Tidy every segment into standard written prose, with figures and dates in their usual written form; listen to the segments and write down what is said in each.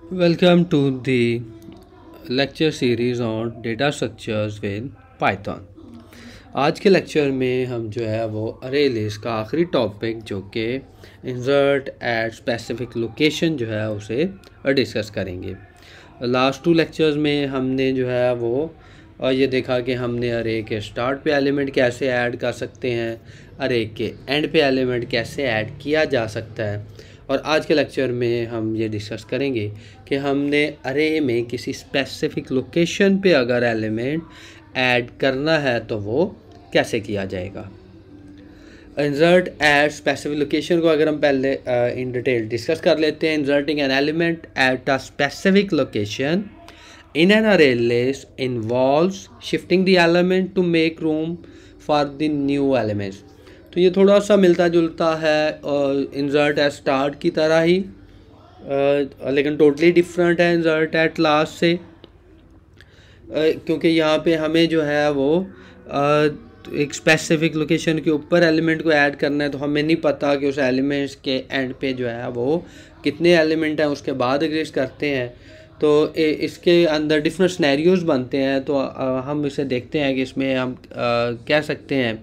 Welcome to the lecture series on data structures with Python। आज के lecture में हम जो है वो अरे लिस्ट का आखिरी टॉपिक जो कि इंसर्ट एट स्पेसिफिक लोकेशन जो है उसे डिस्कस करेंगे। लास्ट टू लेक्चर्स में हमने जो है वो ये देखा कि हमने अरे के स्टार्ट पे एलिमेंट कैसे ऐड कर सकते हैं, अरे के एंड पे एलिमेंट कैसे ऐड किया जा सकता है, और आज के लेक्चर में हम ये डिस्कस करेंगे कि हमने अरे में किसी स्पेसिफिक लोकेशन पे अगर एलिमेंट ऐड करना है तो वो कैसे किया जाएगा। इंसर्ट एट स्पेसिफिक लोकेशन को अगर हम पहले इन डिटेल डिस्कस कर लेते हैं। Inserting an element eight a specific location in an array list involves shifting the element to make room for the new elements। तो ये थोड़ा सा मिलता जुलता है इंसर्ट एट स्टार्ट की तरह ही, लेकिन टोटली डिफरेंट है इंसर्ट एट लास्ट से, क्योंकि यहाँ पे हमें जो है वो एक स्पेसिफिक लोकेशन के ऊपर एलिमेंट को ऐड करना है, तो हमें नहीं पता कि उस एलिमेंट्स के एंड पे जो है वो कितने एलिमेंट हैं उसके बाद एग्जिस्ट करते हैं। तो इसके अंदर डिफरेंट सिनेरियोज बनते हैं। तो हम इसे देखते हैं कि इसमें हम कह सकते हैं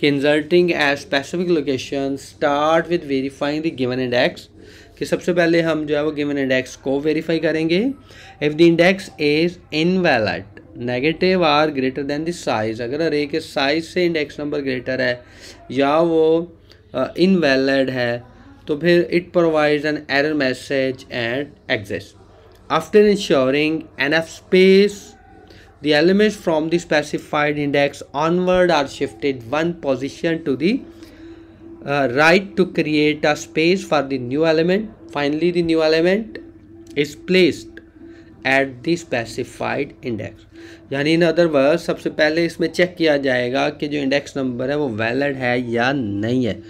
कि inserting at specific location start with verifying the given index, कि सबसे पहले हम जो है वो गिवन इंडेक्स को वेरीफाई करेंगे। If the index is invalid, negative or greater than the size, अगर अरे के साइज से इंडेक्स नंबर ग्रेटर है या वो इनवैलिड है तो फिर it provides an error message and exist. After ensuring enough space, the elements from the specified index onward are shifted one position to the right to create a space for the new element. Finally, the new element is placed at the specified index। यानी in other word सबसे पहले इसमें check किया जाएगा कि जो index number है वो वैलिड है या नहीं है।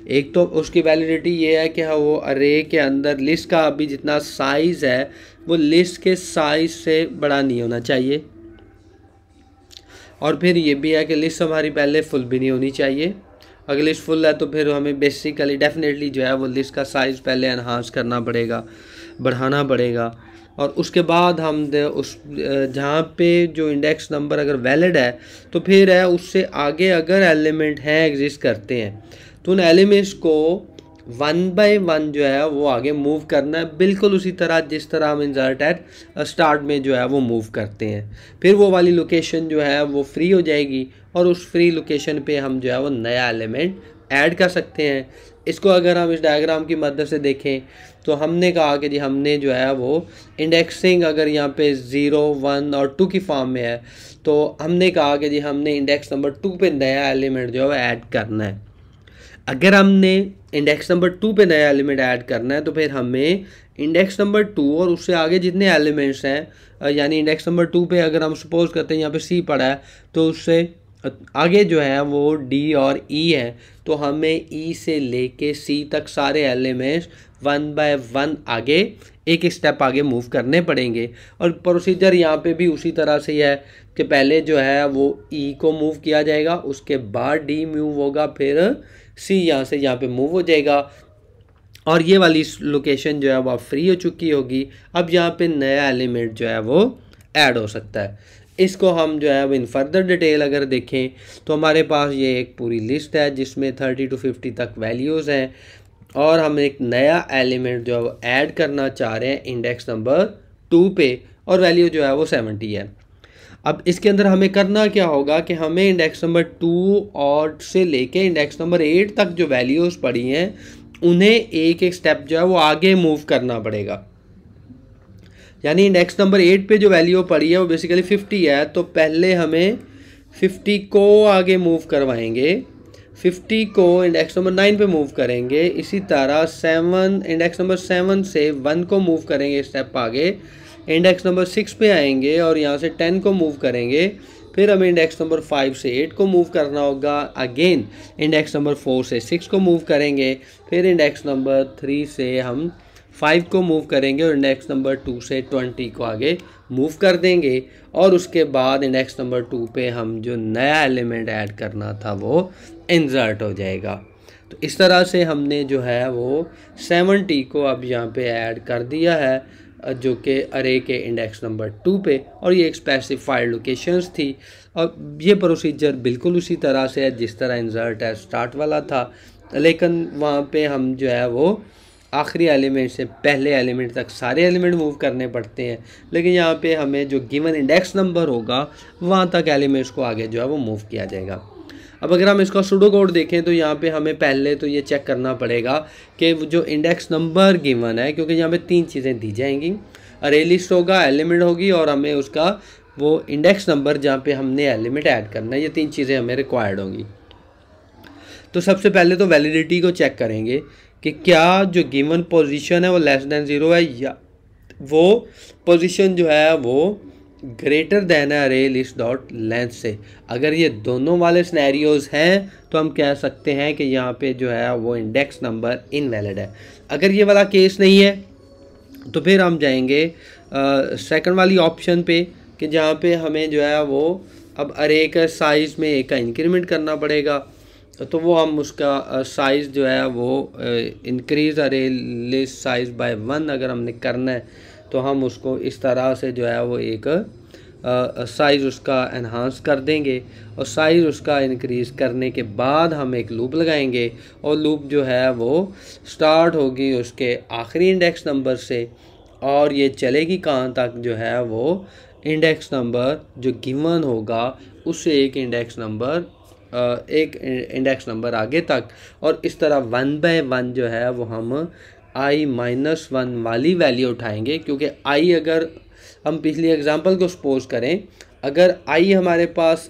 एक तो उसकी वैलिडिटी ये है कि हाँ वो अरे के अंदर लिस्ट का अभी जितना साइज़ है वो लिस्ट के साइज़ से बड़ा नहीं होना चाहिए, और फिर ये भी है कि लिस्ट हमारी पहले फुल भी नहीं होनी चाहिए। अगर लिस्ट फुल है तो फिर हमें बेसिकली डेफिनेटली जो है वो लिस्ट का साइज़ पहले एनहांस करना पड़ेगा, बढ़ाना पड़ेगा, और उसके बाद हम उस जहाँ पे जो इंडेक्स नंबर अगर वैलिड है तो फिर है उससे आगे अगर एलिमेंट हैं एग्जिस्ट करते हैं तो उन एलिमेंट्स को वन बाय वन जो है वो आगे मूव करना है, बिल्कुल उसी तरह जिस तरह हम इंसर्ट एट स्टार्ट में जो है वो मूव करते हैं। फिर वो वाली लोकेशन जो है वो फ्री हो जाएगी और उस फ्री लोकेशन पे हम जो है वो नया एलिमेंट ऐड कर सकते हैं। इसको अगर हम इस डायग्राम की मदद से देखें तो हमने कहा कि जी हमने जो है वो इंडेक्सिंग अगर यहाँ पे 0, 1 और 2 की फॉर्म में है तो हमने कहा कि जी हमने इंडेक्स नंबर 2 पे नया एलिमेंट जो है ऐड करना है। अगर हमने इंडेक्स नंबर 2 पे नया एलिमेंट ऐड करना है तो फिर हमें इंडेक्स नंबर 2 और उससे आगे जितने एलिमेंट्स हैं, यानी इंडेक्स नंबर 2 पे अगर हम सपोज करते हैं यहाँ पे सी पड़ा है तो उससे आगे जो है वो डी और ई है, तो हमें ई से लेके सी तक सारे एलिमेंट्स वन बाय वन आगे एक स्टेप आगे मूव करने पड़ेंगे। और प्रोसीजर यहाँ पे भी उसी तरह से ही है कि पहले जो है वो ई को मूव किया जाएगा, उसके बाद डी मूव होगा, फिर सी यहाँ से यहाँ पे मूव हो जाएगा, और ये वाली लोकेशन जो है वो फ्री हो चुकी होगी। अब यहाँ पे नया एलिमेंट जो है वो ऐड हो सकता है। इसको हम जो है वो इन फर्दर डिटेल अगर देखें तो हमारे पास ये एक पूरी लिस्ट है जिसमें 30 to 50 तक वैल्यूज़ हैं, और हम एक नया एलिमेंट जो है वो ऐड करना चाह रहे हैं इंडेक्स नंबर 2 पे, और वैल्यू जो है वो 70 है। अब इसके अंदर हमें करना क्या होगा कि हमें इंडेक्स नंबर 2 और से लेके इंडेक्स नंबर 8 तक जो वैल्यूज़ पड़ी हैं उन्हें एक एक स्टेप जो है वो आगे मूव करना पड़ेगा। यानी इंडेक्स नंबर 8 पे जो वैल्यू पड़ी है वो बेसिकली 50 है, तो पहले हमें 50 को आगे मूव करवाएंगे, 50 को इंडेक्स नंबर 9 पे मूव करेंगे, इसी तरह 7 इंडेक्स नंबर 7 से 1 को मूव करेंगे स्टेप आगे, इंडेक्स नंबर 6 पे आएंगे और यहाँ से 10 को मूव करेंगे, फिर हमें इंडेक्स नंबर 5 से 8 को मूव करना होगा, अगेन इंडेक्स नंबर 4 से 6 को मूव करेंगे, फिर इंडेक्स नंबर 3 से हम 5 को मूव करेंगे और इंडेक्स नंबर 2 से 20 को आगे मूव कर देंगे, और उसके बाद इंडेक्स नंबर 2 पे हम जो नया एलिमेंट ऐड करना था वो इंसर्ट हो जाएगा। तो इस तरह से हमने जो है वो 70 को अब यहाँ पे ऐड कर दिया है, जो कि अरे के इंडेक्स नंबर 2 पे, और ये एक स्पेसिफाइड लोकेशंस थी। और ये प्रोसीजर बिल्कुल उसी तरह से है जिस तरह इंसर्ट एट स्टार्ट वाला था, लेकिन वहाँ पे हम जो है वो आखिरी एलिमेंट से पहले एलिमेंट तक सारे एलिमेंट मूव करने पड़ते हैं, लेकिन यहाँ पे हमें जो गिवन इंडेक्स नंबर होगा वहाँ तक एलिमेंट्स को आगे जो है वो मूव किया जाएगा। अब अगर हम इसका सूडो कोड देखें तो यहाँ पे हमें पहले तो ये चेक करना पड़ेगा कि जो इंडेक्स नंबर गिवन है, क्योंकि यहाँ पे 3 चीज़ें दी जाएंगी, अरे लिस्ट होगा, एलिमेंट होगी, और हमें उसका वो इंडेक्स नंबर जहाँ पे हमने एलिमेंट ऐड करना है, ये 3 चीज़ें हमें रिक्वायर्ड होंगी। तो सबसे पहले तो वैलिडिटी को चेक करेंगे कि क्या जो गिवन पोजीशन है वो लेस देन 0 है, या वो पोजीशन जो है वो ग्रेटर देन है अरे लिस्ट डॉट लेंथ से। अगर ये दोनों वाले सिनेरियोज हैं तो हम कह सकते हैं कि यहाँ पे जो है वो इंडेक्स नंबर इनवैलिड है। अगर ये वाला केस नहीं है तो फिर हम जाएंगे सेकंड वाली ऑप्शन पे, कि जहाँ पे हमें जो है वो अब अरे का साइज़ में एक का इंक्रीमेंट करना पड़ेगा। तो वो हम उसका साइज़ जो है वो इंक्रीज़ अरे लिस्ट साइज़ बाय 1 अगर हमने करना है तो हम उसको इस तरह से जो है वो एक साइज़ उसका एनहांस कर देंगे, और साइज़ उसका इंक्रीज़ करने के बाद हम एक लूप लगाएंगे, और लूप जो है वो स्टार्ट होगी उसके आखिरी इंडेक्स नंबर से, और ये चलेगी कहाँ तक, जो है वो इंडेक्स नंबर जो गिवन होगा उससे एक इंडेक्स नंबर आगे तक। और इस तरह 1 बाय 1 जो है वो हम i-1 वाली वैल्यू उठाएंगे, क्योंकि i अगर हम पिछली एग्जांपल को सपोज करें, अगर i हमारे पास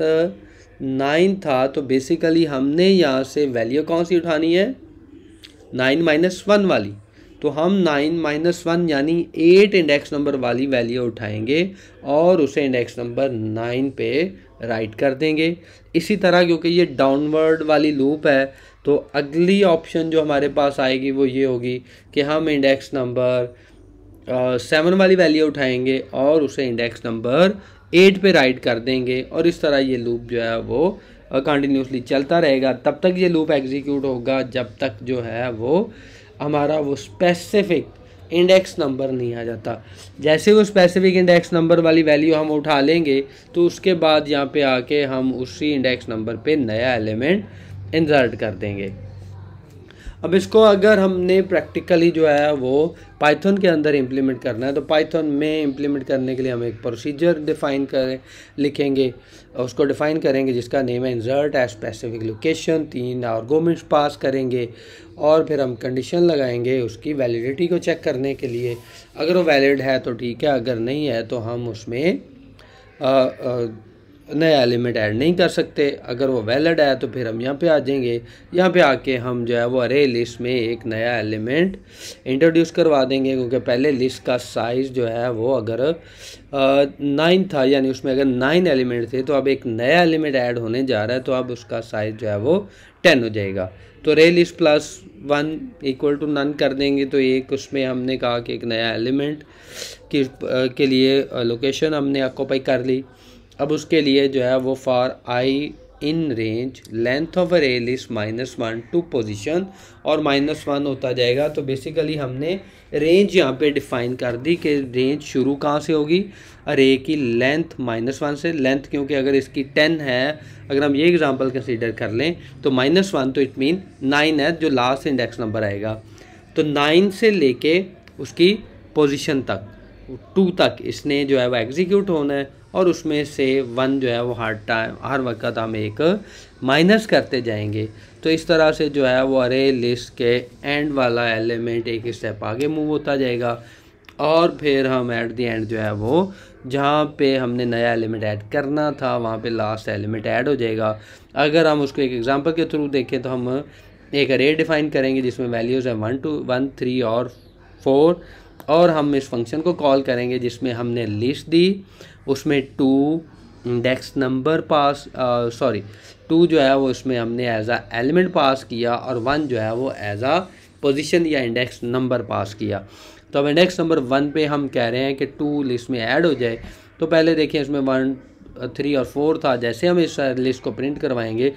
9 था तो बेसिकली हमने यहाँ से वैल्यू कौन सी उठानी है, 9-1 वाली। तो हम 9-1 यानी 8 इंडेक्स नंबर वाली वैल्यू उठाएंगे और उसे इंडेक्स नंबर 9 पे राइट कर देंगे। इसी तरह क्योंकि ये डाउनवर्ड वाली लूप है तो अगली ऑप्शन जो हमारे पास आएगी वो ये होगी कि हम इंडेक्स नंबर 7 वाली वैल्यू उठाएंगे और उसे इंडेक्स नंबर 8 पे राइट कर देंगे, और इस तरह ये लूप जो है वो कंटिन्यूसली चलता रहेगा। तब तक ये लूप एग्जीक्यूट होगा जब तक जो है वो हमारा वो स्पेसिफिक इंडेक्स नंबर नहीं आ जाता। जैसे वो स्पेसिफिक इंडेक्स नंबर वाली वैल्यू हम उठा लेंगे तो उसके बाद यहाँ पे आके हम उसी इंडेक्स नंबर पे नया एलिमेंट इंसर्ट कर देंगे। अब इसको अगर हमने प्रैक्टिकली जो है वो पाइथन के अंदर इम्प्लीमेंट करना है तो पाइथन में इम्प्लीमेंट करने के लिए हम एक प्रोसीजर लिखेंगे, उसको डिफ़ाइन करेंगे जिसका नेम है insert at specific location. 3 arguments pass करेंगे और फिर हम कंडीशन लगाएंगे उसकी वैलिडिटी को चेक करने के लिए। अगर वो वैलिड है तो ठीक है, अगर नहीं है तो हम उसमें नया एलिमेंट ऐड नहीं कर सकते। अगर वो वैलिड है तो फिर हम यहाँ पे आ जाएंगे, यहाँ पे आके हम जो है वो अरे लिस्ट में एक नया एलिमेंट इंट्रोड्यूस करवा देंगे, क्योंकि पहले लिस्ट का साइज़ जो है वो अगर 9 था यानी उसमें अगर 9 एलिमेंट थे तो अब एक नया एलिमेंट ऐड होने जा रहा है तो अब उसका साइज़ जो है वो 10 हो जाएगा। तो रे लिस्ट +1 = नन कर देंगे, तो एक उसमें हमने कहा कि एक नया एलिमेंट के लिए लोकेशन हमने ऑक्यूपाई कर ली। अब उसके लिए जो है वो for I in range length of अरे लिस्ट -1 टू पोजीशन, और -1 होता जाएगा। तो बेसिकली हमने रेंज यहाँ पे डिफ़ाइन कर दी कि रेंज शुरू कहाँ से होगी, अरे की लेंथ -1 से। लेंथ क्योंकि अगर इसकी 10 है, अगर हम ये एग्जांपल कंसीडर कर लें तो -1 तो इट मीन 9 है जो लास्ट इंडेक्स नंबर आएगा। तो 9 से लेके उसकी पोजीशन तक 2 तक इसने जो है वो एग्जीक्यूट होना है, और उसमें से 1 जो है वो हर वक्त हम एक माइनस करते जाएंगे। तो इस तरह से जो है वो अरे लिस्ट के एंड वाला एलिमेंट एक स्टेप आगे मूव होता जाएगा, और फिर हम एट द एंड जो है वो जहाँ पे हमने नया एलिमेंट ऐड करना था वहाँ पे लास्ट एलिमेंट ऐड हो जाएगा। अगर हम उसको एक एग्जांपल के थ्रू देखें तो हम एक अरे डिफ़ाइन करेंगे जिसमें वैल्यूज़ है 1, 2, 1, 3 और 4, और हम इस फंक्शन को कॉल करेंगे जिसमें हमने लिस्ट दी, उसमें 2 इंडेक्स नंबर सॉरी 2 जो है वो इसमें हमने एज आ एलिमेंट पास किया, और 1 जो है वो एज आ पोजीशन या इंडेक्स नंबर पास किया। तो अब इंडेक्स नंबर 1 पे हम कह रहे हैं कि 2 लिस्ट में ऐड हो जाए। तो पहले देखिए इसमें 1, 3 और 4 था। जैसे हम इस लिस्ट को प्रिंट करवाएंगे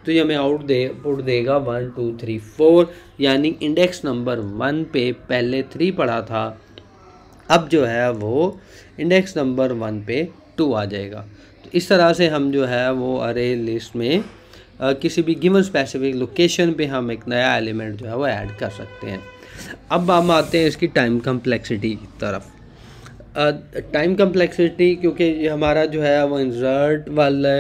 तो ये हमें आउटपुट देगा 1, 2, 3, 4, यानी इंडेक्स नंबर 1 पे पहले 3 पड़ा था अब जो है वो इंडेक्स नंबर 1 पे 2 आ जाएगा। तो इस तरह से हम जो है वो अरे लिस्ट में किसी भी गिवन स्पेसिफिक लोकेशन पे हम एक नया एलिमेंट जो है वो ऐड कर सकते हैं। अब हम आते हैं इसकी टाइम कम्प्लेक्सिटी की तरफ। टाइम कम्प्लेक्सिटी, क्योंकि ये हमारा जो है वो इंसर्ट वाला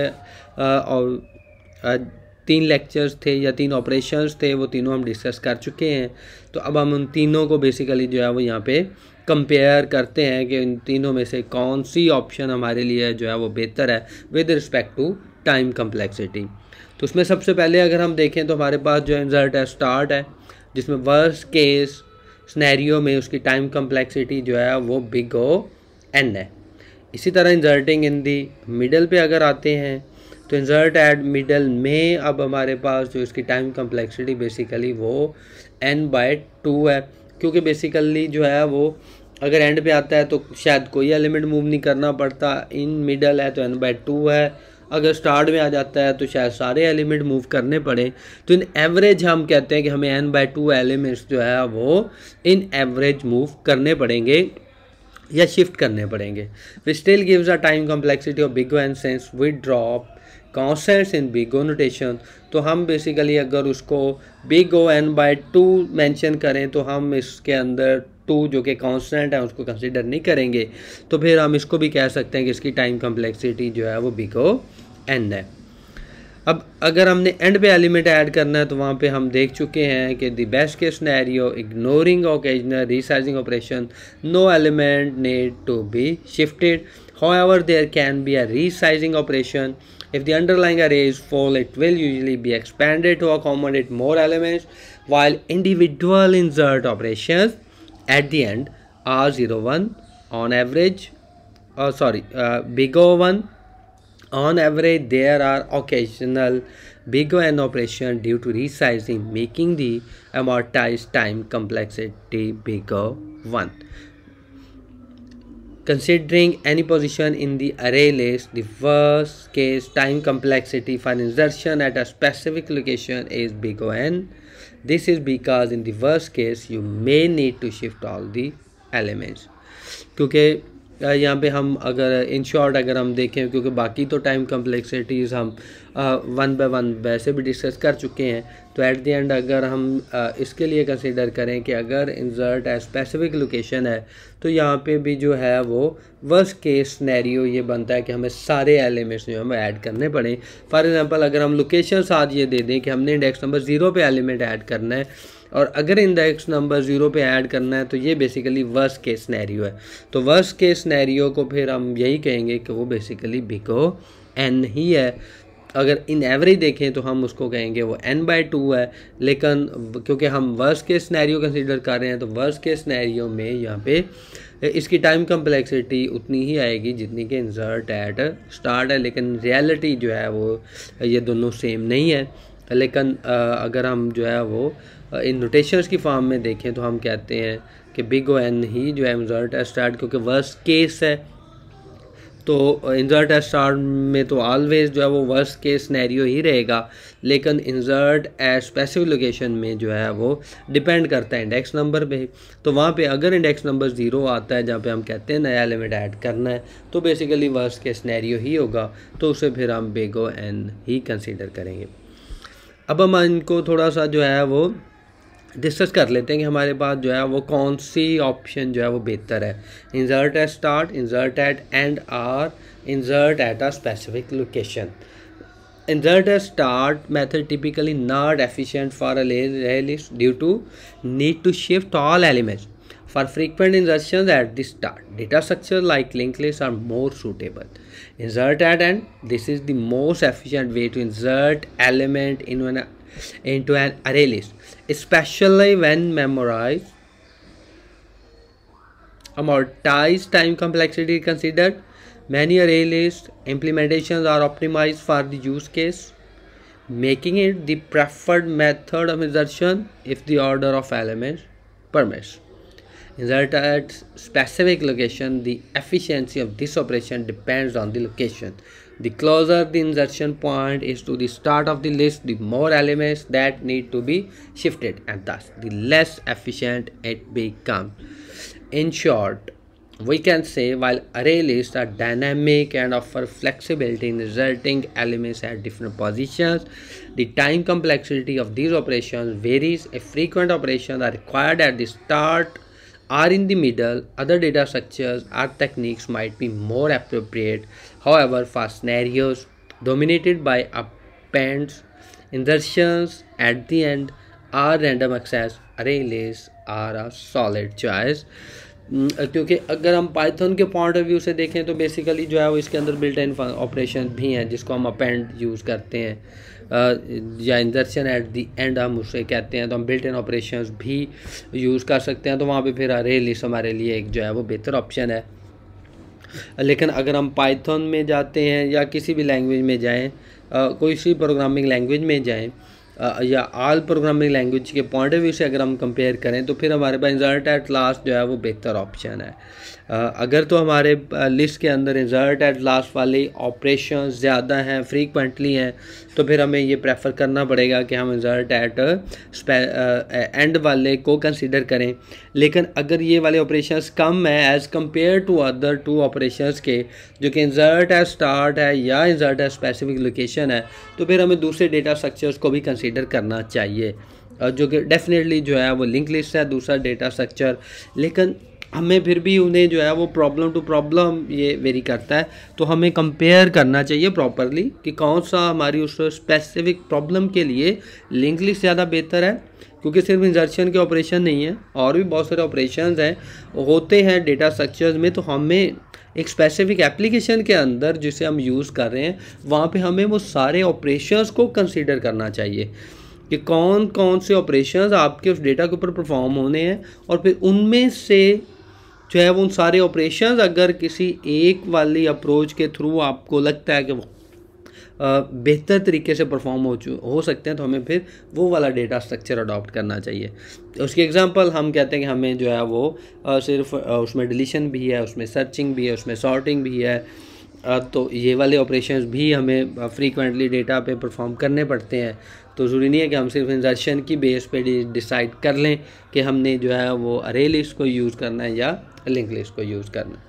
और 3 लेक्चर्स थे या 3 ऑपरेशंस थे, वो तीनों हम डिस्कस कर चुके हैं। तो अब हम उन तीनों को बेसिकली जो है वो यहाँ पे कंपेयर करते हैं कि इन तीनों में से कौन सी ऑप्शन हमारे लिए जो है वो बेहतर है with respect to time complexity. तो उसमें सबसे पहले अगर हम देखें तो हमारे पास जो इंसर्ट है स्टार्ट है, जिसमें वर्स्ट केस स्नैरियो में उसकी टाइम कम्प्लेक्सिटी जो है वो बिग O n है। इसी तरह इंसर्टिंग इन दी मिडल पे अगर आते हैं तो इंसर्ट एट मिडल में अब हमारे पास जो इसकी टाइम कम्प्लेक्सिटी बेसिकली वो n/2 है, क्योंकि बेसिकली जो है वो अगर एंड पे आता है तो शायद कोई एलिमेंट मूव नहीं करना पड़ता, इन मिडल है तो n/2 है, अगर स्टार्ट में आ जाता है तो शायद सारे एलिमेंट मूव करने पड़े। तो इन एवरेज हम कहते हैं कि हमें n/2 एलिमेंट्स जो है वो इन एवरेज मूव करने पड़ेंगे या शिफ्ट करने पड़ेंगे। Which still gives a time complexity of big O n since we drop constants in big O notation. तो हम बेसिकली अगर उसको बिग O n/2 मेंशन करें तो हम इसके अंदर 2 जो कि कांस्टेंट है उसको कंसीडर नहीं करेंगे, तो फिर हम इसको भी कह सकते हैं कि इसकी टाइम कम्प्लेक्सिटी जो है वो बिग O n है। अब अगर हमने एंड पे एलिमेंट ऐड करना है तो वहाँ पे हम देख चुके हैं कि the best case scenario ignoring occasional resizing operation, no element need to be shifted, however there can be a resizing operation. If the underlying array is full, it will usually be expanded to accommodate more elements, while individual insert operations at the end are 0, 1 on average, big O1. On average, there are occasional big O n operation due to resizing, making the amortized time complexity big O1. Considering any position in the array list, the worst case time complexity for insertion at a specific location is big O n. This is because in the worst case you may need to shift all the elements. क्योंकि यहाँ पे हम अगर in short अगर हम देखें, क्योंकि बाकी तो टाइम कम्प्लेक्सिटीज़ हम 1 by 1 वैसे भी डिस्कस कर चुके हैं, तो एट द एंड अगर हम इसके लिए कंसीडर करें कि अगर इंसर्ट है स्पेसिफिक लोकेशन है तो यहाँ पे भी जो है वो वर्स्ट केस सिनेरियो ये बनता है कि हमें सारे एलिमेंट्स जो हमें ऐड करने पड़े। फॉर एग्जांपल अगर हम लोकेशन साथ ये दे दें कि हमने इंडेक्स नंबर 0 पे एलिमेंट ऐड करना है और अगर इंडेक्स नंबर 0 पे ऐड करना है तो ये बेसिकली वर्स्ट केस सिनेरियो है। तो वर्स्ट केस सिनेरियो को फिर हम यही कहेंगे कि वो बेसिकली बिग O n ही है। अगर इन एवरेज देखें तो हम उसको कहेंगे वो n/2 है, लेकिन क्योंकि हम वर्स्ट केस सिनेरियो कंसीडर कर रहे हैं तो वर्स्ट केस सिनेरियो में यहाँ पे इसकी टाइम कम्प्लेक्सिटी उतनी ही आएगी जितनी कि इंसर्ट एट स्टार्ट है, लेकिन रियलिटी जो है वो ये दोनों सेम नहीं है। लेकिन अगर हम जो है वो इन नोटेशंस की फॉर्म में देखें तो हम कहते हैं कि बिग O n ही जो है इंसर्ट एट स्टार्ट, क्योंकि वर्स्ट केस है तो इंसर्ट एट स्टार्ट में तो ऑलवेज जो है वो वर्स्ट केस सिनेरियो ही रहेगा, लेकिन इंसर्ट एट स्पेसिफिक लोकेशन में जो है वो डिपेंड करता है इंडेक्स नंबर पे। तो वहाँ पे अगर इंडेक्स नंबर 0 आता है जहाँ पे हम कहते हैं नया एलिमेंट ऐड करना है तो बेसिकली वर्स्ट केस सिनेरियो ही होगा, तो उसे फिर हम बिग O n ही कंसीडर करेंगे। अब हम इनको थोड़ा सा जो है वो डिस्कस कर लेते हैं कि हमारे पास जो है वो कौन सी ऑप्शन जो है वो बेहतर है, insert at start, insert at end, और insert at a specific location. Insert at start method typically not efficient for a array list due to need to shift all elements. For frequent insertions at the start, data structures like linked lists are more suitable. Insert at end, this is the most efficient way to insert element into an array list, especially when memorized. Amortized time complexity considered. Many array list implementations are optimized for the use case, making it the preferred method of insertion if the order of elements permits. Insert at specific location, the efficiency of this operation depends on the location. The closer the insertion point is to the start of the list, the more elements that need to be shifted, and thus the less efficient it becomes. In short, we can say while array lists are dynamic and offer flexibility in inserting elements at different positions, the time complexity of these operations varies. If frequent operations are required at the start or in the middle, other data structures or techniques might be more appropriate. However, for scenarios dominated by appends, insertions at the end, or random access, array lists are a solid choice. क्योंकि अगर हम Python के point of view से देखें तो basically जो है वो इसके अंदर बिल्ट इन ऑपरेशन भी हैं जिसको हम अपेंड यूज़ करते हैं या इंजर्शन एट दी एंड हम उसे कहते हैं, तो हम बिल्ट इन ऑपरेशंस भी यूज़ कर सकते हैं। तो वहाँ पे फिर अरे लिस्ट हमारे लिए एक जो है वो बेहतर ऑप्शन है। लेकिन अगर हम पाइथन में जाते हैं या किसी भी लैंग्वेज में जाएँ, कोई सी प्रोग्रामिंग लैंग्वेज में जाएँ या ऑल प्रोग्रामिंग लैंग्वेज के पॉइंट ऑफ व्यू से अगर हम कंपेयर करें तो फिर हमारे पास इंसर्ट एट लास्ट जो है वो बेहतर ऑप्शन है। अगर तो हमारे लिस्ट के अंदर इंसर्ट एट लास्ट वाले ऑपरेशन ज़्यादा हैं, फ्रीक्वेंटली हैं, तो फिर हमें ये प्रेफर करना पड़ेगा कि हम इंसर्ट एट एंड वाले को कंसीडर करें। लेकिन अगर ये वाले ऑपरेशंस कम है as compared to other two operations के, जो कि इंसर्ट एट स्टार्ट है या इंसर्ट एट स्पेसिफिक लोकेशन है, तो फिर हमें दूसरे डेटा स्ट्रक्चर्स को भी कंसीडर करना चाहिए, जो कि डेफिनेटली जो है वो लिंक लिस्ट है दूसरा डेटा स्ट्रक्चर। लेकिन हमें फिर भी उन्हें जो है वो प्रॉब्लम टू प्रॉब्लम ये वेरी करता है, तो हमें कंपेयर करना चाहिए प्रॉपरली कि कौन सा हमारी उस स्पेसिफिक प्रॉब्लम के लिए लिंक लिस्ट ज़्यादा बेहतर है। क्योंकि सिर्फ इंसर्शन के ऑपरेशन नहीं है, और भी बहुत सारे ऑपरेशंस हैं होते हैं डेटा स्ट्रक्चर्स में, तो हमें एक स्पेसिफिक एप्लीकेशन के अंदर जिसे हम यूज़ कर रहे हैं वहाँ पे हमें वो सारे ऑपरेशंस को कंसीडर करना चाहिए कि कौन कौन से ऑपरेशंस आपके उस डेटा के ऊपर परफॉर्म होने हैं, और फिर उनमें से जो है वो उन सारे ऑपरेशंस अगर किसी एक वाली अप्रोच के थ्रू आपको लगता है कि वो बेहतर तरीके से परफॉर्म हो सकते हैं, तो हमें फिर वो वाला डेटा स्ट्रक्चर अडॉप्ट करना चाहिए। उसकी एग्जांपल हम कहते हैं कि हमें जो है वो सिर्फ उसमें डिलीशन भी है, उसमें सर्चिंग भी है, उसमें सॉर्टिंग भी है, तो ये वाले ऑपरेशंस भी हमें फ्रीक्वेंटली डेटा पे परफॉर्म करने पड़ते हैं। तो ज़रूरी नहीं है कि हम सिर्फ इंसर्शन की बेस पे डिसाइड कर लें कि हमने जो है वो अरे लिस्ट को यूज़ करना है या लिंक लिस्ट को यूज़ करना है।